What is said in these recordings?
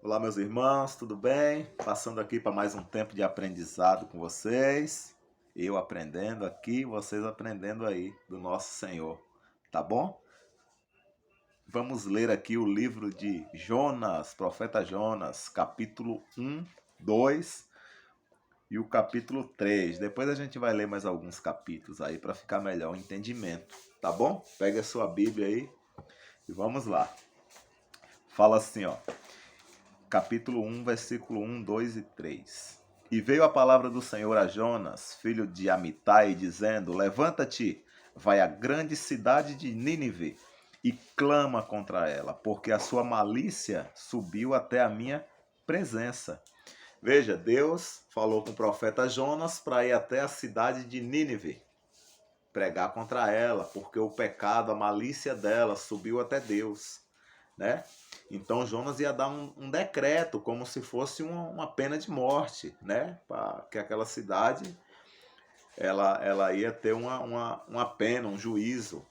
Olá, meus irmãos, tudo bem? Passando aqui para mais um tempo de aprendizado com vocês. Eu aprendendo aqui, vocês aprendendo aí do nosso Senhor, tá bom? Vamos ler aqui o livro de Jonas, profeta Jonas, capítulo 1, 2 e o capítulo 3. Depois a gente vai ler mais alguns capítulos aí para ficar melhor o entendimento, tá bom? Pega a sua Bíblia aí e vamos lá. Fala assim, ó. Capítulo 1, versículo 1, 2 e 3. E veio a palavra do Senhor a Jonas, filho de Amitai, dizendo: Levanta-te, vai à grande cidade de Nínive e clama contra ela, porque a sua malícia subiu até a minha presença. Veja, Deus falou com o profeta Jonas para ir até a cidade de Nínive, pregar contra ela, porque o pecado, a malícia dela subiu até Deus, né? Então Jonas ia dar um decreto, como se fosse uma pena de morte, né? Para que aquela cidade ela ia ter uma pena, um juízo.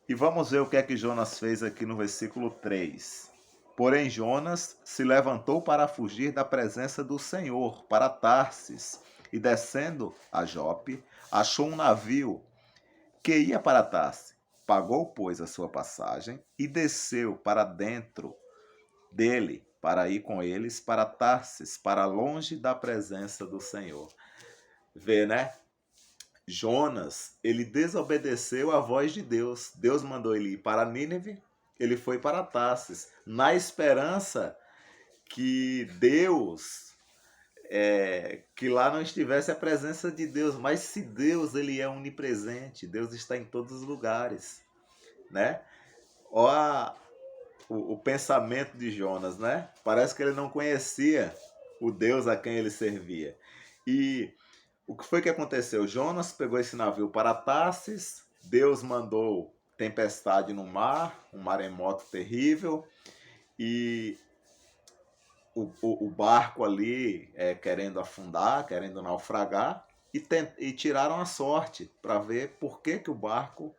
E vamos ver o que é que Jonas fez aqui no versículo 3. Porém Jonas se levantou para fugir da presença do Senhor, para Tarsis, e descendo a Jope, achou um navio que ia para Tarsis. Pagou, pois, a sua passagem e desceu para dentro dele, para ir com eles para Tarsis, para longe da presença do Senhor. Vê, né? Jonas, ele desobedeceu à voz de Deus. Deus mandou ele ir para Nínive, ele foi para Tarsis, na esperança que Deus, que lá não estivesse a presença de Deus. Mas se Deus, ele é onipresente, Deus está em todos os lugares, né? Ó, o pensamento de Jonas, né? Parece que ele não conhecia o Deus a quem ele servia. E o que foi que aconteceu? Jonas pegou esse navio para Tarsis, Deus mandou tempestade no mar, um maremoto terrível, e o barco ali querendo afundar, querendo naufragar, e tiraram a sorte para ver por que o barco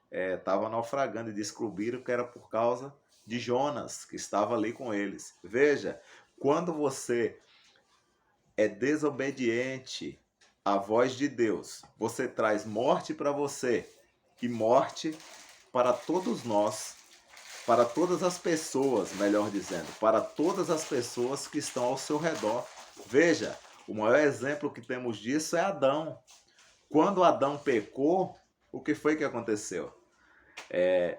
estava naufragando, e descobriram que era por causa de Jonas, que estava ali com eles. Veja, quando você é desobediente à voz de Deus, você traz morte para você e morte para todos nós, para todas as pessoas, melhor dizendo, para todas as pessoas que estão ao seu redor. Veja, o maior exemplo que temos disso é Adão. Quando Adão pecou, o que foi que aconteceu?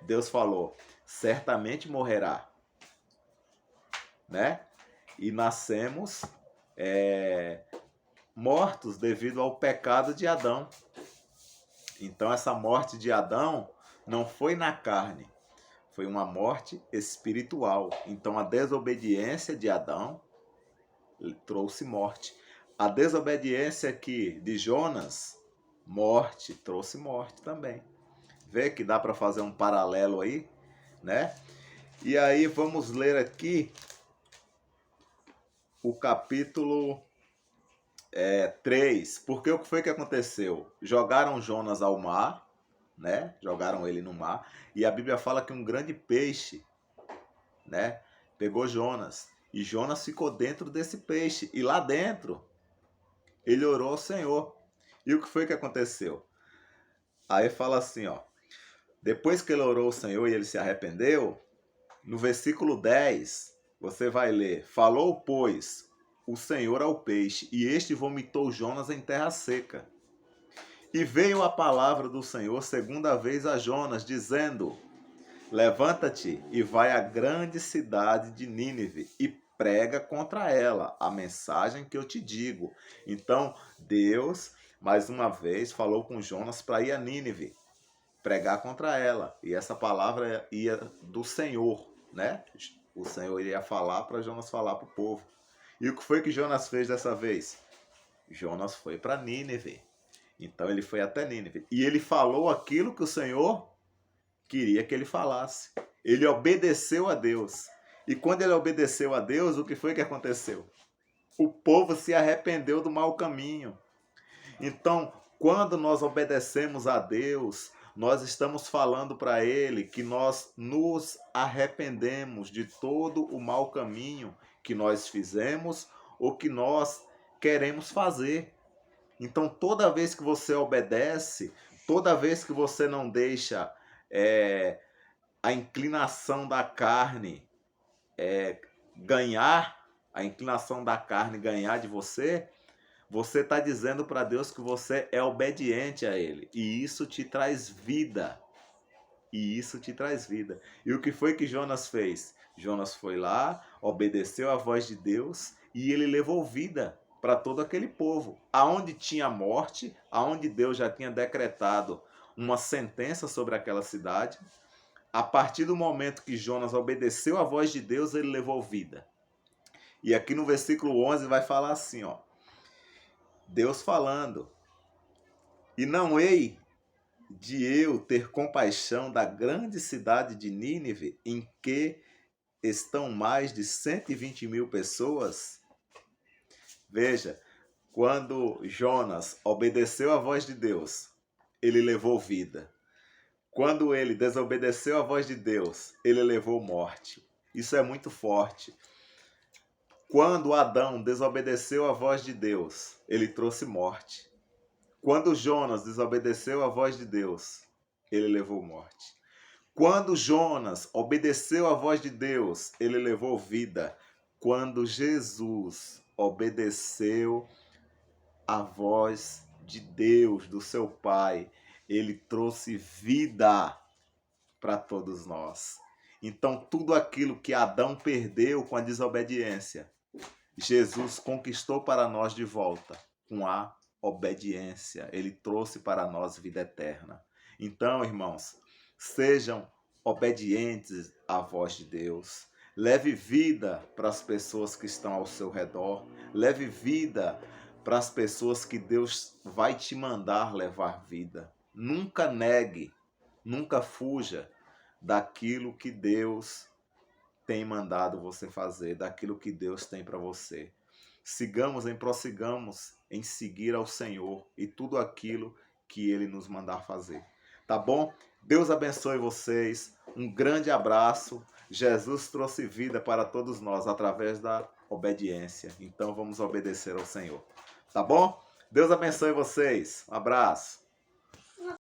Deus falou, certamente morrerá, né? E nascemos mortos devido ao pecado de Adão. Então essa morte de Adão não foi na carne, foi uma morte espiritual. Então a desobediência de Adão trouxe morte. A desobediência aqui de Jonas, morte, trouxe morte também. Vê que dá para fazer um paralelo aí, né? E aí vamos ler aqui o capítulo 3. Porque o que foi que aconteceu? Jogaram Jonas ao mar, né? Jogaram ele no mar. E a Bíblia fala que um grande peixe, né, pegou Jonas. E Jonas ficou dentro desse peixe. E lá dentro, ele orou ao Senhor. E o que foi que aconteceu? Aí fala assim, ó. Depois que ele orou ao Senhor e ele se arrependeu, no versículo 10, você vai ler: Falou, pois, o Senhor ao peixe, e este vomitou Jonas em terra seca. E veio a palavra do Senhor segunda vez a Jonas, dizendo: Levanta-te e vai à grande cidade de Nínive e prega contra ela a mensagem que eu te digo. Então, Deus, mais uma vez, falou com Jonas para ir a Nínive, pregar contra ela. E essa palavra ia do Senhor, né? O Senhor iria falar para Jonas falar para o povo. E o que foi que Jonas fez dessa vez? Jonas foi para Nínive. Então ele foi até Nínive. E ele falou aquilo que o Senhor queria que ele falasse. Ele obedeceu a Deus. E quando ele obedeceu a Deus, o que foi que aconteceu? O povo se arrependeu do mau caminho. Então, quando nós obedecemos a Deus, nós estamos falando para ele que nós nos arrependemos de todo o mau caminho que nós fizemos ou que nós queremos fazer. Então, toda vez que você obedece, toda vez que você não deixa a inclinação da carne ganhar, a inclinação da carne ganhar de você, você está dizendo para Deus que você é obediente a Ele. E isso te traz vida. E isso te traz vida. E o que foi que Jonas fez? Jonas foi lá, obedeceu à voz de Deus e ele levou vida para todo aquele povo. Aonde tinha morte, aonde Deus já tinha decretado uma sentença sobre aquela cidade, a partir do momento que Jonas obedeceu à voz de Deus, ele levou vida. E aqui no versículo 11 vai falar assim, ó. Deus falando: "E não hei de eu ter compaixão da grande cidade de Nínive, em que estão mais de 120.000 pessoas?" Veja, quando Jonas obedeceu à voz de Deus, ele levou vida. Quando ele desobedeceu à voz de Deus, ele levou morte. Isso é muito forte. Quando Adão desobedeceu à voz de Deus, ele trouxe morte. Quando Jonas desobedeceu à voz de Deus, ele levou morte. Quando Jonas obedeceu à voz de Deus, ele levou vida. Quando Jesus obedeceu à voz de Deus, do seu Pai, ele trouxe vida para todos nós. Então, tudo aquilo que Adão perdeu com a desobediência, Jesus conquistou para nós de volta com a obediência. Ele trouxe para nós vida eterna. Então, irmãos, sejam obedientes à voz de Deus. Leve vida para as pessoas que estão ao seu redor. Leve vida para as pessoas que Deus vai te mandar levar vida. Nunca negue, nunca fuja daquilo que Deus tem mandado você fazer, daquilo que Deus tem para você. Prossigamos em seguir ao Senhor e tudo aquilo que Ele nos mandar fazer. Tá bom? Deus abençoe vocês. Um grande abraço. Jesus trouxe vida para todos nós através da obediência. Então vamos obedecer ao Senhor. Tá bom? Deus abençoe vocês. Um abraço.